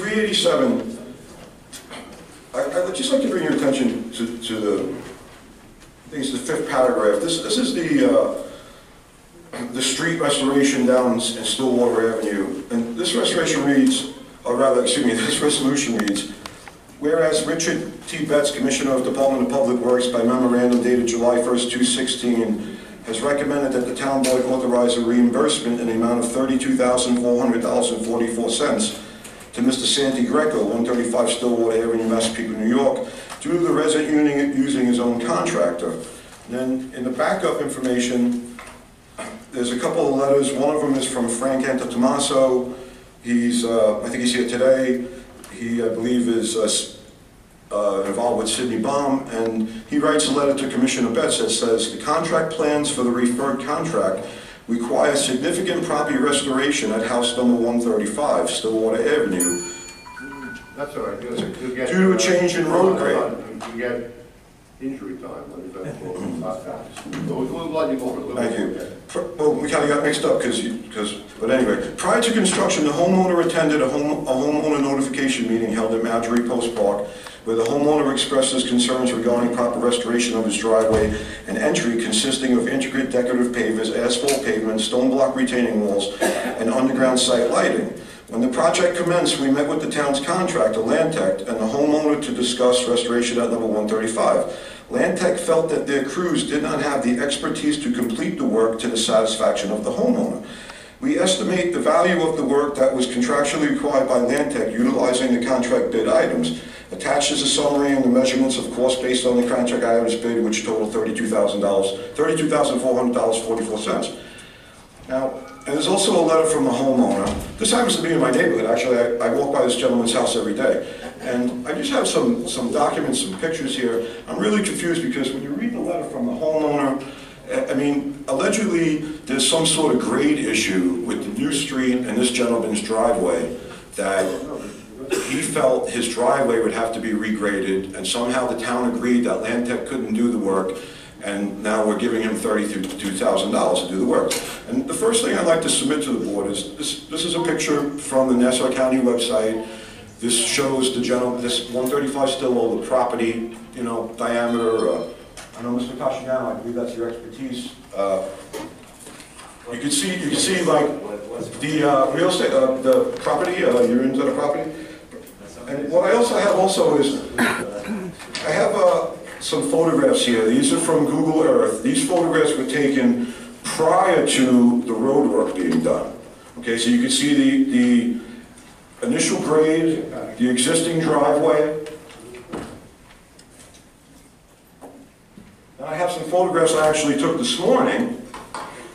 387, I'd just like to bring your attention to the, I think it's the 5th paragraph. This is the street restoration down in Stillwater Avenue. And this restoration reads, or rather, excuse me, this resolution reads, whereas Richard T. Betts, Commissioner of Department of Public Works, by memorandum dated July 1st, 2016, has recommended that the town board authorize a reimbursement in the amount of $32,400.44 to Mr. Santi Greco, 135 Stillwater Avenue, Massapequa, New York, due to the resident using his own contractor. And then in the backup information, there's a couple of letters. One of them is from Frank Antetomaso. He's, I think he's here today. He, I believe, is involved with Sidney Baum, and he writes a letter to Commissioner Betts that says, the contract plans for the referred contract require significant property restoration at house number 135, Stillwater Avenue. That's all right. Due to a change in road grade. You get injury time. What is that called? We'll let you go. Thank you. Well, we kind of got mixed up but anyway, prior to construction, the homeowner attended a homeowner notification meeting held at Marjorie Post Park, where the homeowner expressed his concerns regarding proper restoration of his driveway and entry consisting of intricate decorative pavers, asphalt pavement, stone block retaining walls, and underground site lighting. When the project commenced, we met with the town's contractor, Landtech, and the homeowner to discuss restoration at number 135. Landtech felt that their crews did not have the expertise to complete the work to the satisfaction of the homeowner. We estimate the value of the work that was contractually required by Landtech utilizing the contract bid items. Attached is a summary and the measurements of cost based on the contract items bid, which totaled $32,400.44. Now, and there's also a letter from the homeowner. This happens to be in my neighborhood. Actually, I walk by this gentleman's house every day. And I just have some documents, some pictures here. I'm really confused because when you read the letter from the homeowner, I mean, allegedly there's some sort of grade issue with the new street and this gentleman's driveway that he felt his driveway would have to be regraded, and somehow the town agreed that Landtech couldn't do the work, and now we're giving him $32,000 to do the work. And the first thing I'd like to submit to the board is, this is a picture from the Nassau County website. This shows the gentleman, this 135 Stillwater, the property, you know, diameter. I know, Mr. Casciano, I believe that's your expertise. You can see like the real estate, the property, you're into the property. And what I also have is, I have some photographs here. These are from Google Earth. These photographs were taken prior to the road work being done. Okay, so you can see the initial grade, the existing driveway. And I have some photographs I actually took this morning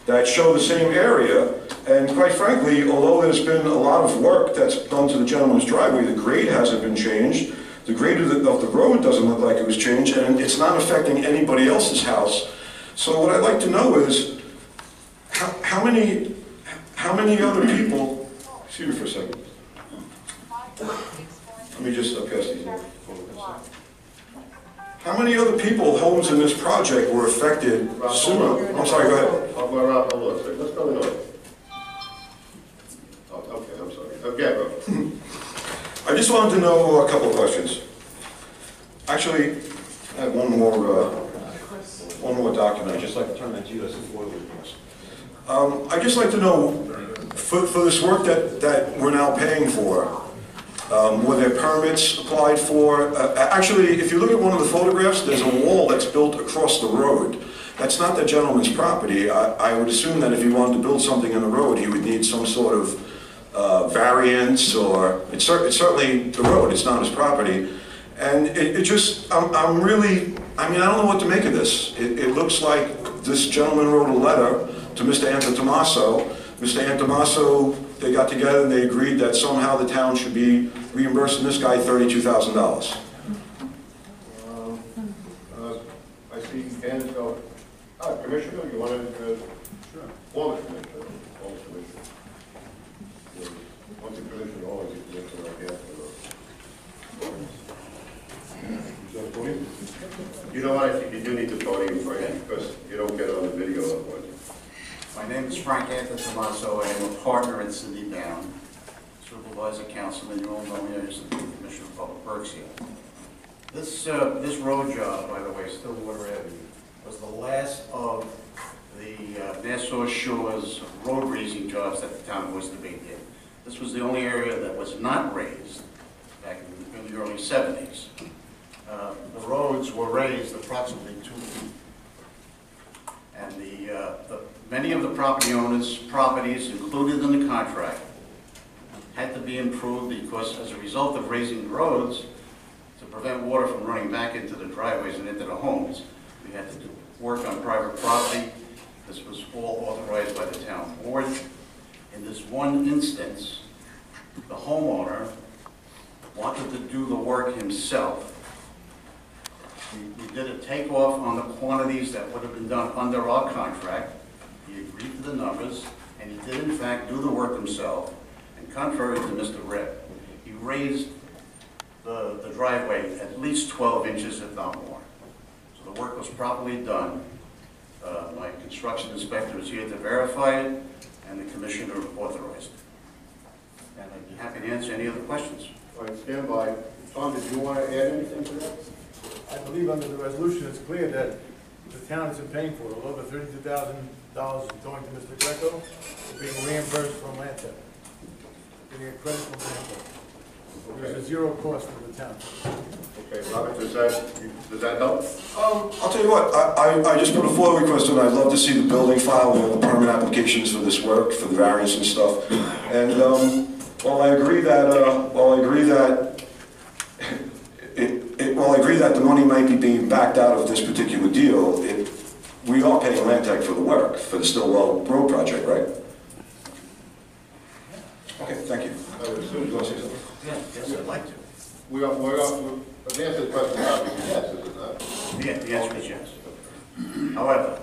that show the same area. And quite frankly, although there's been a lot of work that's done to the gentleman's driveway, the grade hasn't been changed. The grade of the road doesn't look like it was changed, and it's not affecting anybody else's house. So what I'd like to know is, how many other people, excuse me for a second. Let me just pass these photographs. How many other people, homes in this project were affected sooner? I'm sorry, go ahead. I'll go around, hold on a second. What's going on? Oh, okay, I'm sorry. Okay, bro. I just wanted to know a couple of questions. Actually, I have one more document. I'd just like to turn that to you as a FOIL request. I'd just like to know, for this work that we're now paying for, were there permits applied for? Actually, if you look at one of the photographs, there's a wall that's built across the road. That's not the gentleman's property. I would assume that if he wanted to build something in the road, he would need some sort of variance, or it's certainly the road, it's not his property. And it just, I'm really, I mean, I don't know what to make of this. It looks like this gentleman wrote a letter to Mr. Antetomaso. Mr. Antetomaso, they got together and they agreed that somehow the town should be reimbursing this guy $32,000. I see hands go. Commissioner, you want to? Sure. Former Commissioner. Once a Commissioner, always a Commissioner, I guess. You know what, I think you do need the podium for him, because you don't get on the video otherwise. My name is Frank Antetomaso. I am a partner in Cindy Down. Several Supervisor, Councilman, you all know me as the Commissioner of Public Works here. This road job, by the way, Stillwater Ave, was the last of the Nassau Shores road raising jobs that the town of Oyster did. This was the only area that was not raised back in the early 70s. The roads were raised approximately 2 feet. And many of the property owners' properties included in the contract had to be improved because as a result of raising the roads, to prevent water from running back into the driveways and into the homes, we had to do work on private property. This was all authorized by the town board. In this one instance, the homeowner wanted to do the work himself. We did a takeoff on the quantities that would have been done under our contract. He agreed to the numbers, and he did in fact do the work himself. And contrary to Mr. Rip, he raised the driveway at least 12 inches, if not more. So the work was properly done. My construction inspector is here to verify it, and the commissioner authorized it. And I'd be happy to answer any other questions. All right, stand by. Tom, did you want to add anything to that? I believe under the resolution, it's clear that the town isn't paying for it. Over $32,000 going to Mr. Greco, being reimbursed from Lantek, getting a credit from Lantek. There's a zero cost to the town. Okay, Robert, does that help? I'll tell you what, I just put a FOIL request in. I'd love to see the building file with all the permit applications for this work, for the variance and stuff. And while I agree that the money might be being backed out of this particular deal, we are paying Lantek for the work, for the Stillwater Road project, right? Okay, thank you. You want to say something? Yeah, yes, I'd like to. The answer to the question is obviously yes, is it not? Yeah, the answer is yes. However,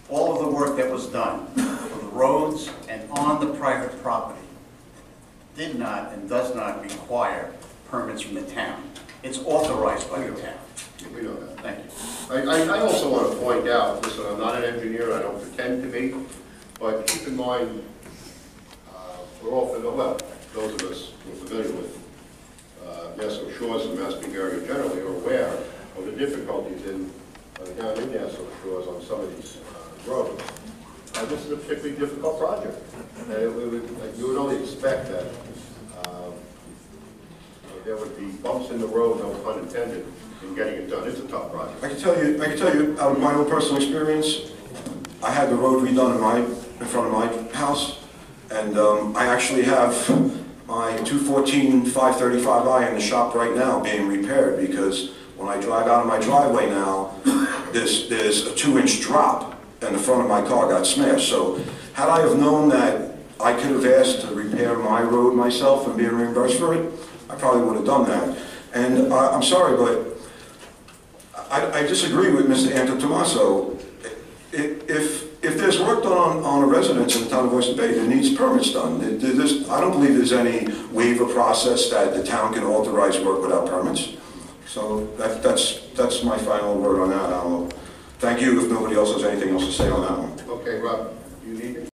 all of the work that was done for the roads and on the private property did not and does not require permits from the town. It's authorized by the town. We know that. Thank you. I also want to point out, listen, I'm not an engineer, I don't pretend to be, but keep in mind, we're all familiar, well, those of us who are familiar with Nassau Shores and Massapequa area generally are aware of the difficulties down in Nassau Shores on some of these roads. This is a particularly difficult project. You would only expect that there would be bumps in the road, no pun intended, in getting it done. It's a tough project. I can tell you out of my own personal experience, I had the road redone in front of my house, and I actually have my 214 535i in the shop right now being repaired, because when I drive out of my driveway now, there's a 2-inch drop and the front of my car got smashed. So had I have known that I could have asked to repair my road myself and be reimbursed for it, I probably would have done that. And I'm sorry, but I disagree with Mr. Antetomaso. If there's work done on a residence in the town of Oyster Bay, there needs permits done. I don't believe there's any waiver process that the town can authorize work without permits. So that's my final word on that. Thank you if nobody else has anything else to say on that one. Okay, Rob, you need it?